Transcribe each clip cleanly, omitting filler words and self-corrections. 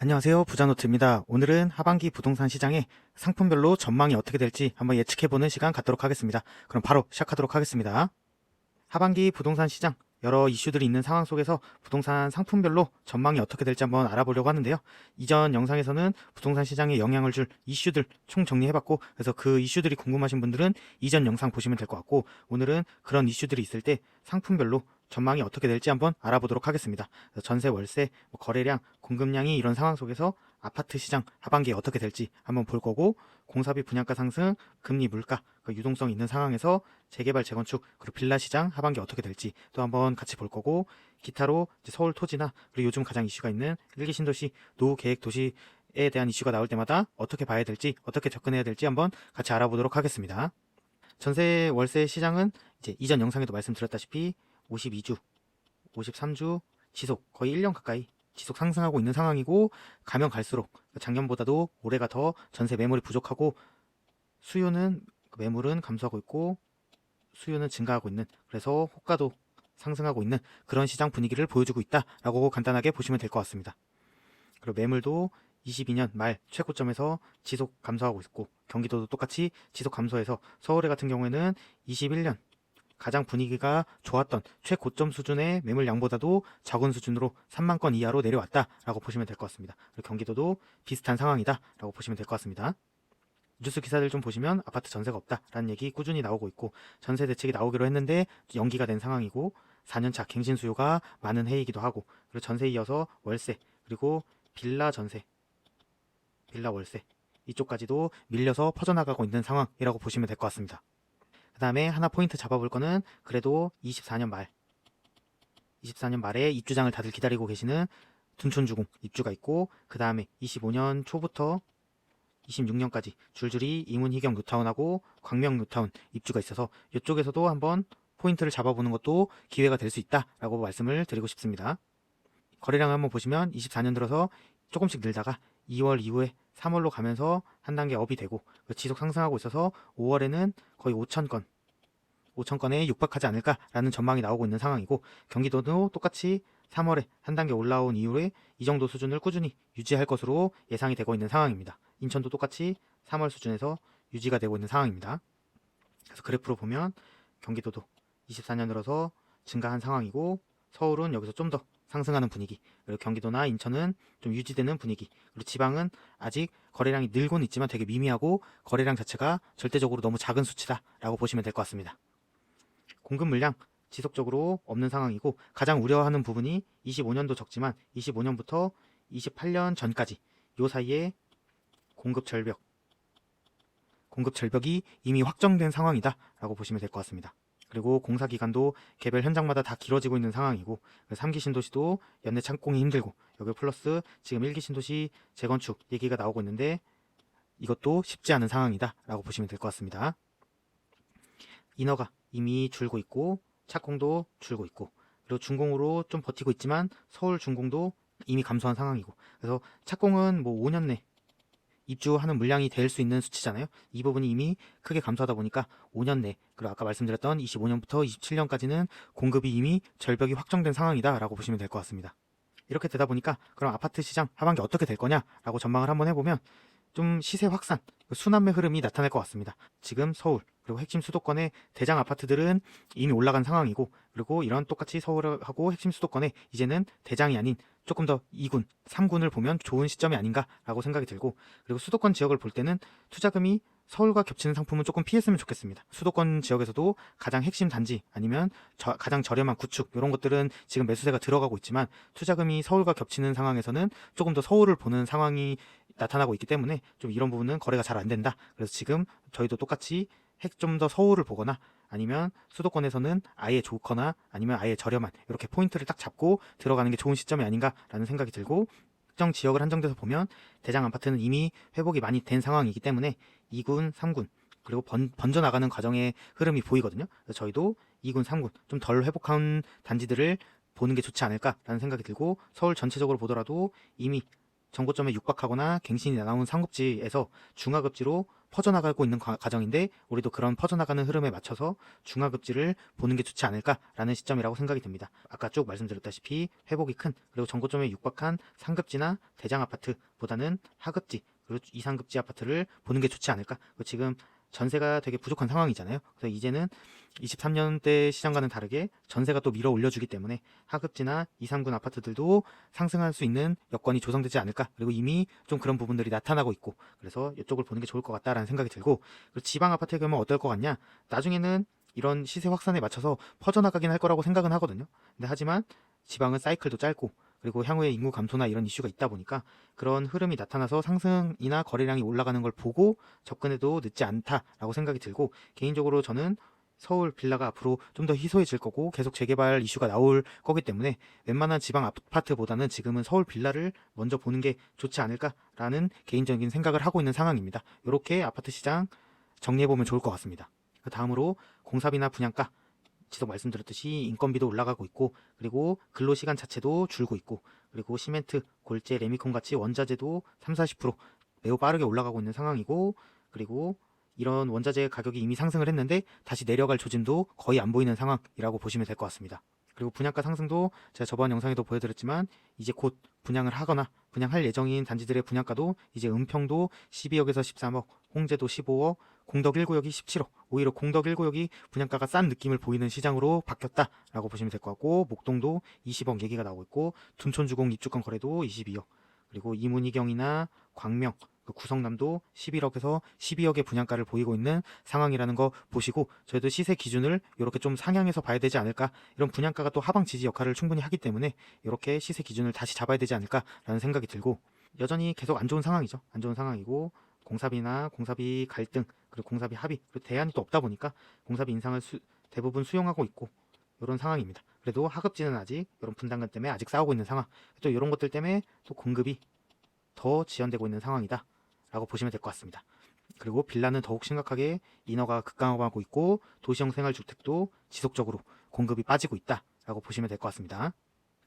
안녕하세요. 부자노트입니다. 오늘은 하반기 부동산 시장의 상품별로 전망이 어떻게 될지 한번 예측해보는 시간 갖도록 하겠습니다. 그럼 바로 시작하도록 하겠습니다. 하반기 부동산 시장 여러 이슈들이 있는 상황 속에서 부동산 상품별로 전망이 어떻게 될지 한번 알아보려고 하는데요. 이전 영상에서는 부동산 시장에 영향을 줄 이슈들 총 정리해봤고, 그래서 그 이슈들이 궁금하신 분들은 이전 영상 보시면 될 것 같고, 오늘은 그런 이슈들이 있을 때 상품별로 전망이 어떻게 될지 한번 알아보도록 하겠습니다. 전세, 월세, 거래량, 공급량이 이런 상황 속에서 아파트 시장 하반기에 어떻게 될지 한번 볼 거고, 공사비 분양가 상승, 금리 물가, 유동성 있는 상황에서 재개발, 재건축, 그리고 빌라 시장 하반기 어떻게 될지 또 한번 같이 볼 거고, 기타로 이제 서울 토지나 그리고 요즘 가장 이슈가 있는 일기 신도시, 노후 계획 도시에 대한 이슈가 나올 때마다 어떻게 봐야 될지, 어떻게 접근해야 될지 한번 같이 알아보도록 하겠습니다. 전세, 월세 시장은 이제 이전 영상에도 말씀드렸다시피 52주, 53주 지속 거의 1년 가까이 지속 상승하고 있는 상황이고, 가면 갈수록 작년보다도 올해가 더 전세 매물이 부족하고 수요는 매물은 감소하고 있고 수요는 증가하고 있는, 그래서 호가도 상승하고 있는 그런 시장 분위기를 보여주고 있다라고 간단하게 보시면 될 것 같습니다. 그리고 매물도 22년 말 최고점에서 지속 감소하고 있고, 경기도도 똑같이 지속 감소해서 서울에 같은 경우에는 21년 가장 분위기가 좋았던 최고점 수준의 매물량보다도 적은 수준으로 3만 건 이하로 내려왔다라고 보시면 될 것 같습니다. 그리고 경기도도 비슷한 상황이다라고 보시면 될 것 같습니다. 뉴스 기사들 좀 보시면 아파트 전세가 없다라는 얘기 꾸준히 나오고 있고, 전세 대책이 나오기로 했는데 연기가 된 상황이고, 4년차 갱신 수요가 많은 해이기도 하고, 그리고 전세 이어서 월세, 그리고 빌라 전세, 빌라 월세 이쪽까지도 밀려서 퍼져나가고 있는 상황이라고 보시면 될 것 같습니다. 그 다음에 하나 포인트 잡아볼 거는 그래도 24년 말에 입주장을 다들 기다리고 계시는 둔촌주공 입주가 있고, 그 다음에 25년 초부터 26년까지 줄줄이 이문희경 뉴타운하고 광명 뉴타운 입주가 있어서 이쪽에서도 한번 포인트를 잡아보는 것도 기회가 될 수 있다라고 말씀을 드리고 싶습니다. 거래량을 한번 보시면 24년 들어서 조금씩 늘다가 2월 이후에 3월로 가면서 한 단계 업이 되고 지속 상승하고 있어서 5월에는 거의 5천 건에 육박하지 않을까라는 전망이 나오고 있는 상황이고, 경기도도 똑같이 3월에 한 단계 올라온 이후에 이 정도 수준을 꾸준히 유지할 것으로 예상이 되고 있는 상황입니다. 인천도 똑같이 3월 수준에서 유지가 되고 있는 상황입니다. 그래서 그래프로 보면 경기도도 24년 들어서 증가한 상황이고, 서울은 여기서 좀 더 상승하는 분위기, 그리고 경기도나 인천은 좀 유지되는 분위기, 그리고 지방은 아직 거래량이 늘고는 있지만 되게 미미하고 거래량 자체가 절대적으로 너무 작은 수치다라고 보시면 될 것 같습니다. 공급 물량 지속적으로 없는 상황이고, 가장 우려하는 부분이 25년도 적지만 25년부터 28년 전까지 요 사이에 공급 절벽이 이미 확정된 상황이다 라고 보시면 될 것 같습니다. 그리고 공사 기간도 개별 현장마다 다 길어지고 있는 상황이고, 3기 신도시도 연내 착공이 힘들고, 여기 플러스 지금 1기 신도시 재건축 얘기가 나오고 있는데 이것도 쉽지 않은 상황이다 라고 보시면 될 것 같습니다. 인허가 이미 줄고 있고 착공도 줄고 있고, 그리고 준공으로 좀 버티고 있지만 서울 준공도 이미 감소한 상황이고, 그래서 착공은 뭐 5년 내 입주하는 물량이 될 수 있는 수치잖아요. 이 부분이 이미 크게 감소하다 보니까 5년 내, 그리고 아까 말씀드렸던 25년부터 27년까지는 공급이 이미 절벽이 확정된 상황이다 라고 보시면 될 것 같습니다. 이렇게 되다 보니까 그럼 아파트 시장 하반기 어떻게 될 거냐라고 전망을 한번 해보면 좀 시세 확산, 순환매 흐름이 나타날 것 같습니다. 지금 서울 그리고 핵심 수도권의 대장 아파트들은 이미 올라간 상황이고, 그리고 이런 똑같이 서울하고 핵심 수도권에 이제는 대장이 아닌 조금 더 2군, 3군을 보면 좋은 시점이 아닌가라고 생각이 들고, 그리고 수도권 지역을 볼 때는 투자금이 서울과 겹치는 상품은 조금 피했으면 좋겠습니다. 수도권 지역에서도 가장 핵심 단지 아니면 가장 저렴한 구축 이런 것들은 지금 매수세가 들어가고 있지만, 투자금이 서울과 겹치는 상황에서는 조금 더 서울을 보는 상황이 나타나고 있기 때문에 좀 이런 부분은 거래가 잘 안 된다. 그래서 지금 저희도 똑같이 좀 더 서울을 보거나 아니면 수도권에서는 아예 좋거나 아니면 아예 저렴한 이렇게 포인트를 딱 잡고 들어가는 게 좋은 시점이 아닌가라는 생각이 들고, 특정 지역을 한정돼서 보면 대장 아파트는 이미 회복이 많이 된 상황이기 때문에 2군, 3군 그리고 번져나가는 과정의 흐름이 보이거든요. 그래서 저희도 2군, 3군 좀 덜 회복한 단지들을 보는 게 좋지 않을까라는 생각이 들고, 서울 전체적으로 보더라도 이미 정고점에 육박하거나 갱신이 나온 상급지에서 중하급지로 퍼져나가고 있는 과정인데 우리도 그런 퍼져나가는 흐름에 맞춰서 중하급지를 보는 게 좋지 않을까라는 시점이라고 생각이 듭니다. 아까 쭉 말씀드렸다시피 회복이 큰 그리고 정고점에 육박한 상급지나 대장 아파트보다는 하급지 그리고 이상급지 아파트를 보는 게 좋지 않을까. 지금 전세가 되게 부족한 상황이잖아요. 그래서 이제는 23년대 시장과는 다르게 전세가 또 밀어 올려주기 때문에 하급지나 2, 3군 아파트들도 상승할 수 있는 여건이 조성되지 않을까. 그리고 이미 좀 그런 부분들이 나타나고 있고 그래서 이쪽을 보는 게 좋을 것 같다라는 생각이 들고, 그리고 지방 아파트의 경우는 어떨 것 같냐. 나중에는 이런 시세 확산에 맞춰서 퍼져나가긴 할 거라고 생각은 하거든요. 근데 하지만 지방은 사이클도 짧고 그리고 향후에 인구 감소나 이런 이슈가 있다 보니까 그런 흐름이 나타나서 상승이나 거래량이 올라가는 걸 보고 접근해도 늦지 않다라고 생각이 들고, 개인적으로 저는 서울 빌라가 앞으로 좀 더 희소해질 거고 계속 재개발 이슈가 나올 거기 때문에 웬만한 지방 아파트보다는 지금은 서울 빌라를 먼저 보는 게 좋지 않을까라는 개인적인 생각을 하고 있는 상황입니다. 이렇게 아파트 시장 정리해보면 좋을 것 같습니다. 그 다음으로 공사비나 분양가, 지속 말씀드렸듯이 인건비도 올라가고 있고 그리고 근로시간 자체도 줄고 있고 그리고 시멘트, 골재, 레미콘 같이 원자재도 30-40% 매우 빠르게 올라가고 있는 상황이고, 그리고 이런 원자재 가격이 이미 상승을 했는데 다시 내려갈 조짐도 거의 안 보이는 상황이라고 보시면 될 것 같습니다. 그리고 분양가 상승도 제가 저번 영상에도 보여드렸지만 이제 곧 분양을 하거나 분양할 예정인 단지들의 분양가도 이제 은평도 12억에서 13억, 홍제도 15억, 공덕 1구역이 17억, 오히려 공덕 1구역이 분양가가 싼 느낌을 보이는 시장으로 바뀌었다라고 보시면 될 것 같고, 목동도 20억 얘기가 나오고 있고 둔촌주공 입주권 거래도 22억, 그리고 이문희경이나 광명, 구성남도 11억에서 12억의 분양가를 보이고 있는 상황이라는 거 보시고 저희도 시세 기준을 이렇게 좀 상향해서 봐야 되지 않을까. 이런 분양가가 또 하방 지지 역할을 충분히 하기 때문에 이렇게 시세 기준을 다시 잡아야 되지 않을까라는 생각이 들고, 여전히 계속 안 좋은 상황이죠. 안 좋은 상황이고 공사비나 공사비 갈등 그리고 공사비 합의 그리고 대안이 또 없다 보니까 공사비 인상을 대부분 수용하고 있고 이런 상황입니다. 그래도 하급지는 아직 이런 분담금 때문에 아직 싸우고 있는 상황, 또 이런 것들 때문에 또 공급이 더 지연되고 있는 상황이다 라고 보시면 될 것 같습니다. 그리고 빌라는 더욱 심각하게 인허가 급강하고 있고 도시형 생활주택도 지속적으로 공급이 빠지고 있다 라고 보시면 될 것 같습니다.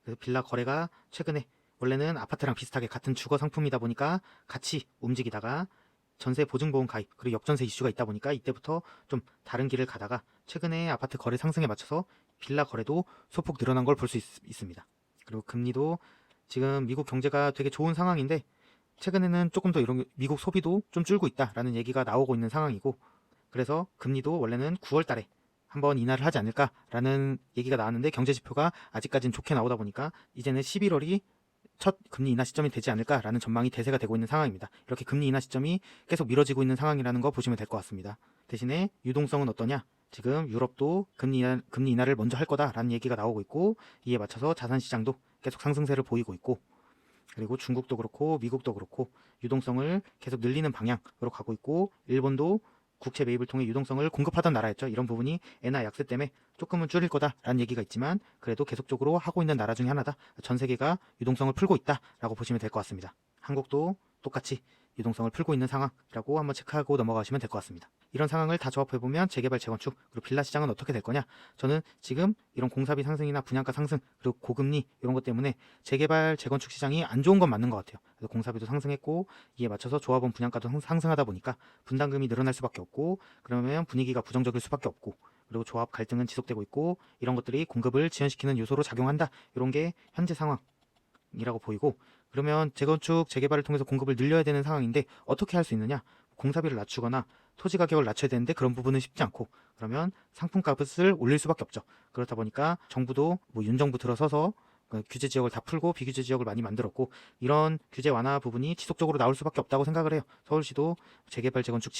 그래서 빌라 거래가 최근에 원래는 아파트랑 비슷하게 같은 주거 상품이다 보니까 같이 움직이다가 전세 보증보험 가입 그리고 역전세 이슈가 있다 보니까 이때부터 좀 다른 길을 가다가 최근에 아파트 거래 상승에 맞춰서 빌라 거래도 소폭 늘어난 걸 볼 수 있습니다. 그리고 금리도 지금 미국 경제가 되게 좋은 상황인데 최근에는 조금 더 이런 미국 소비도 좀 줄고 있다라는 얘기가 나오고 있는 상황이고, 그래서 금리도 원래는 9월 달에 한번 인하를 하지 않을까라는 얘기가 나왔는데 경제지표가 아직까지는 좋게 나오다 보니까 이제는 11월이 첫 금리 인하 시점이 되지 않을까라는 전망이 대세가 되고 있는 상황입니다. 이렇게 금리 인하 시점이 계속 미뤄지고 있는 상황이라는 거 보시면 될 것 같습니다. 대신에 유동성은 어떠냐? 지금 유럽도 금리 인하를 먼저 할 거다라는 얘기가 나오고 있고 이에 맞춰서 자산시장도 계속 상승세를 보이고 있고, 그리고 중국도 그렇고 미국도 그렇고 유동성을 계속 늘리는 방향으로 가고 있고, 일본도 국채 매입을 통해 유동성을 공급하던 나라였죠. 이런 부분이 엔화 약세 때문에 조금은 줄일 거다라는 얘기가 있지만 그래도 계속적으로 하고 있는 나라 중에 하나다. 전 세계가 유동성을 풀고 있다라고 보시면 될 것 같습니다. 한국도 똑같이 유동성을 풀고 있는 상황이라고 한번 체크하고 넘어가시면 될 것 같습니다. 이런 상황을 다 조합해보면 재개발, 재건축, 그리고 빌라 시장은 어떻게 될 거냐? 저는 지금 이런 공사비 상승이나 분양가 상승, 그리고 고금리 이런 것 때문에 재개발, 재건축 시장이 안 좋은 건 맞는 것 같아요. 그래서 공사비도 상승했고 이에 맞춰서 조합원 분양가도 상승하다 보니까 분담금이 늘어날 수밖에 없고 그러면 분위기가 부정적일 수밖에 없고, 그리고 조합 갈등은 지속되고 있고 이런 것들이 공급을 지연시키는 요소로 작용한다. 이런 게 현재 상황이라고 보이고, 그러면 재건축, 재개발을 통해서 공급을 늘려야 되는 상황인데 어떻게 할 수 있느냐? 공사비를 낮추거나 토지 가격을 낮춰야 되는데 그런 부분은 쉽지 않고, 그러면 상품값을 올릴 수밖에 없죠. 그렇다 보니까 정부도 윤정부 들어서서 규제 지역을 다 풀고 비규제 지역을 많이 만들었고 이런 규제 완화 부분이 지속적으로 나올 수밖에 없다고 생각을 해요. 서울시도 재개발, 재건축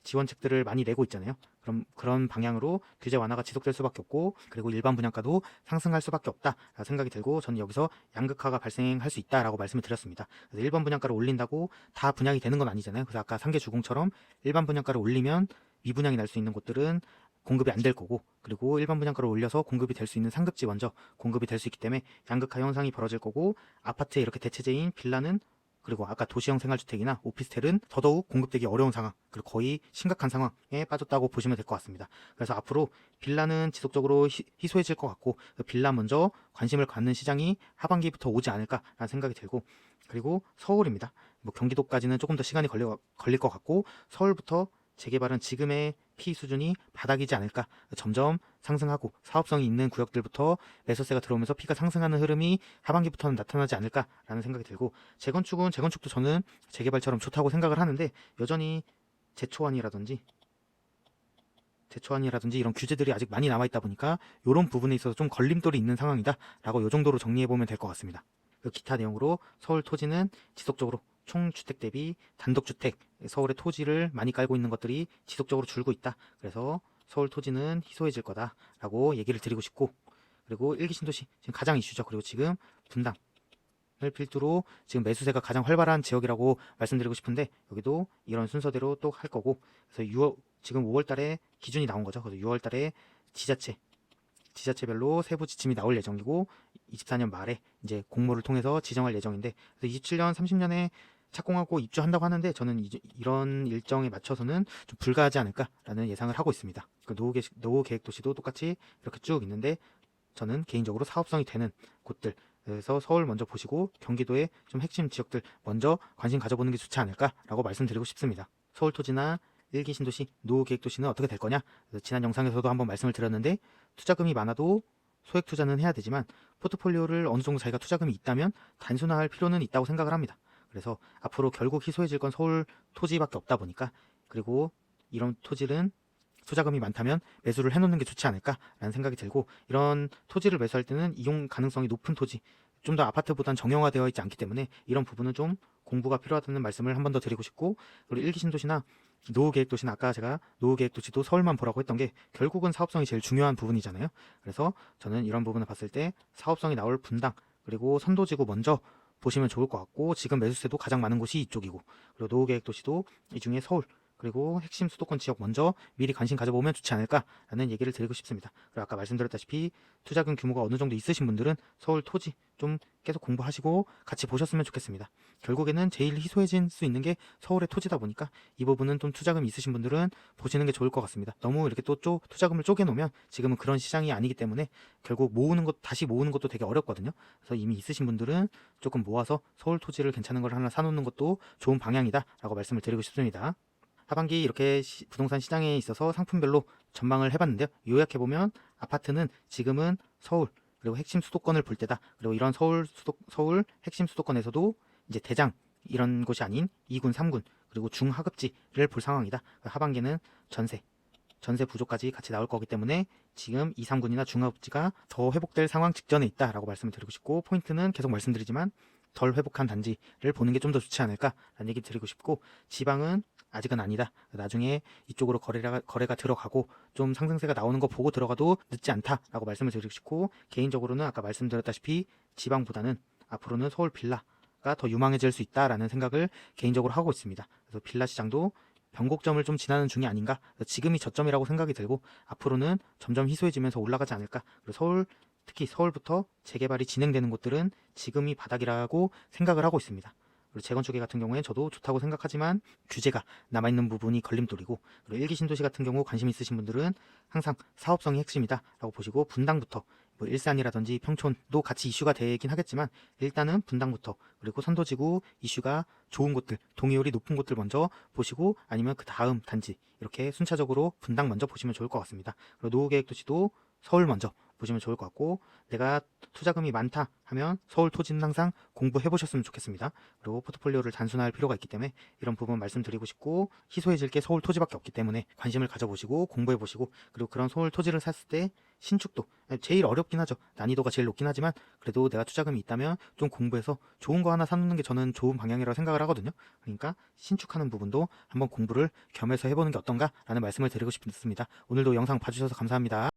지원책들을 많이 내고 있잖아요. 그럼 그런 방향으로 규제 완화가 지속될 수밖에 없고, 그리고 일반 분양가도 상승할 수밖에 없다 생각이 들고, 저는 여기서 양극화가 발생할 수 있다라고 말씀을 드렸습니다. 그래서 일반 분양가를 올린다고 다 분양이 되는 건 아니잖아요. 그래서 아까 상계 주공처럼 일반 분양가를 올리면 미분양이 날 수 있는 곳들은 공급이 안 될 거고, 그리고 일반 분양가를 올려서 공급이 될 수 있는 상급지 먼저 공급이 될 수 있기 때문에 양극화 현상이 벌어질 거고, 아파트에 이렇게 대체제인 빌라는 그리고 아까 도시형 생활주택이나 오피스텔은 더더욱 공급되기 어려운 상황, 그리고 거의 심각한 상황에 빠졌다고 보시면 될 것 같습니다. 그래서 앞으로 빌라는 지속적으로 희소해질 것 같고, 그 빌라 먼저 관심을 갖는 시장이 하반기부터 오지 않을까라는 생각이 들고, 그리고 서울입니다. 뭐 경기도까지는 조금 더 시간이 걸릴 것 같고, 서울부터 재개발은 지금의 피 수준이 바닥이지 않을까. 점점 상승하고 사업성이 있는 구역들부터 매수세가 들어오면서 피가 상승하는 흐름이 하반기부터는 나타나지 않을까라는 생각이 들고, 재건축도 저는 재개발처럼 좋다고 생각을 하는데, 여전히 재초안이라든지 이런 규제들이 아직 많이 남아있다 보니까 이런 부분에 있어서 좀 걸림돌이 있는 상황이다 라고 이 정도로 정리해보면 될 것 같습니다. 그 기타 내용으로 서울 토지는 지속적으로 총주택 대비 단독주택, 서울의 토지를 많이 깔고 있는 것들이 지속적으로 줄고 있다. 그래서 서울 토지는 희소해질 거다라고 얘기를 드리고 싶고, 그리고 일기 신도시 지금 가장 이슈죠. 그리고 지금 분당을 필두로 지금 매수세가 가장 활발한 지역이라고 말씀드리고 싶은데, 여기도 이런 순서대로 또 할 거고, 그래서 지금 5월달에 기준이 나온 거죠. 그래서 6월달에 지자체별로 세부 지침이 나올 예정이고, 24년 말에 이제 공모를 통해서 지정할 예정인데, 그래서 27년, 30년에 착공하고 입주한다고 하는데, 저는 이런 일정에 맞춰서는 좀 불가하지 않을까라는 예상을 하고 있습니다. 그 노후 계획 도시도 똑같이 이렇게 쭉 있는데, 저는 개인적으로 사업성이 되는 곳들, 그래서 서울 먼저 보시고 경기도의 좀 핵심 지역들 먼저 관심 가져보는 게 좋지 않을까라고 말씀드리고 싶습니다. 서울 토지나 일기 신도시, 노후 계획 도시는 어떻게 될 거냐? 지난 영상에서도 한번 말씀을 드렸는데, 투자금이 많아도 소액 투자는 해야 되지만 포트폴리오를 어느 정도 자기가 투자금이 있다면 단순화할 필요는 있다고 생각을 합니다. 그래서 앞으로 결국 희소해질 건 서울 토지밖에 없다 보니까, 그리고 이런 토지는 투자금이 많다면 매수를 해놓는 게 좋지 않을까라는 생각이 들고, 이런 토지를 매수할 때는 이용 가능성이 높은 토지, 좀 더 아파트보단 정형화되어 있지 않기 때문에 이런 부분은 좀 공부가 필요하다는 말씀을 한 번 더 드리고 싶고, 그리고 일기 신도시나 노후계획도시는 아까 제가 노후계획도시도 서울만 보라고 했던 게 결국은 사업성이 제일 중요한 부분이잖아요. 그래서 저는 이런 부분을 봤을 때 사업성이 나올 분당, 그리고 선도지구 먼저 보시면 좋을 것 같고, 지금 매수세도 가장 많은 곳이 이쪽이고, 그리고 노후계획도시도 이 중에 서울, 그리고 핵심 수도권 지역 먼저 미리 관심 가져보면 좋지 않을까라는 얘기를 드리고 싶습니다. 그리고 아까 말씀드렸다시피 투자금 규모가 어느 정도 있으신 분들은 서울 토지 좀 계속 공부하시고 같이 보셨으면 좋겠습니다. 결국에는 제일 희소해질 수 있는 게 서울의 토지다 보니까 이 부분은 좀 투자금이 있으신 분들은 보시는 게 좋을 것 같습니다. 너무 이렇게 또 투자금을 쪼개놓으면 지금은 그런 시장이 아니기 때문에 결국 다시 모으는 것도 되게 어렵거든요. 그래서 이미 있으신 분들은 조금 모아서 서울 토지를 괜찮은 걸 하나 사놓는 것도 좋은 방향이다라고 말씀을 드리고 싶습니다. 하반기 이렇게 부동산 시장에 있어서 상품별로 전망을 해봤는데요. 요약해보면 아파트는 지금은 서울, 그리고 핵심 수도권을 볼 때다. 그리고 이런 서울 핵심 수도권에서도 이제 대장 이런 곳이 아닌 2군, 3군, 그리고 중하급지를 볼 상황이다. 하반기는 전세 부족까지 같이 나올 거기 때문에 지금 2, 3군이나 중하급지가 더 회복될 상황 직전에 있다라고 말씀을 드리고 싶고, 포인트는 계속 말씀드리지만 덜 회복한 단지를 보는 게 좀 더 좋지 않을까라는 얘기 드리고 싶고, 지방은 아직은 아니다. 나중에 이쪽으로 거래가 들어가고 좀 상승세가 나오는 거 보고 들어가도 늦지 않다라고 말씀을 드리고 싶고, 개인적으로는 아까 말씀드렸다시피 지방보다는 앞으로는 서울 빌라가 더 유망해질 수 있다라는 생각을 개인적으로 하고 있습니다. 그래서 빌라 시장도 변곡점을 좀 지나는 중이 아닌가, 지금이 저점이라고 생각이 들고 앞으로는 점점 희소해지면서 올라가지 않을까. 그리고 특히 서울부터 재개발이 진행되는 곳들은 지금이 바닥이라고 생각을 하고 있습니다. 그리고 재건축에 같은 경우에 저도 좋다고 생각하지만 규제가 남아있는 부분이 걸림돌이고, 그리고 일기 신도시 같은 경우 관심 있으신 분들은 항상 사업성이 핵심이다 라고 보시고, 분당부터 뭐 일산이라든지 평촌도 같이 이슈가 되긴 하겠지만 일단은 분당부터, 그리고 선도지구 이슈가 좋은 곳들, 동의율이 높은 곳들 먼저 보시고, 아니면 그 다음 단지 이렇게 순차적으로 분당 먼저 보시면 좋을 것 같습니다. 그리고 노후계획도시도 서울 먼저 보시면 좋을 것 같고, 내가 투자금이 많다 하면 서울 토지는 항상 공부해 보셨으면 좋겠습니다. 그리고 포트폴리오를 단순화할 필요가 있기 때문에 이런 부분 말씀드리고 싶고, 희소해질 게 서울 토지밖에 없기 때문에 관심을 가져보시고 공부해 보시고, 그리고 그런 서울 토지를 샀을 때 신축도 제일 어렵긴 하죠. 난이도가 제일 높긴 하지만 그래도 내가 투자금이 있다면 좀 공부해서 좋은 거 하나 사놓는 게 저는 좋은 방향이라고 생각을 하거든요. 그러니까 신축하는 부분도 한번 공부를 겸해서 해보는 게 어떤가 라는 말씀을 드리고 싶습니다. 오늘도 영상 봐주셔서 감사합니다.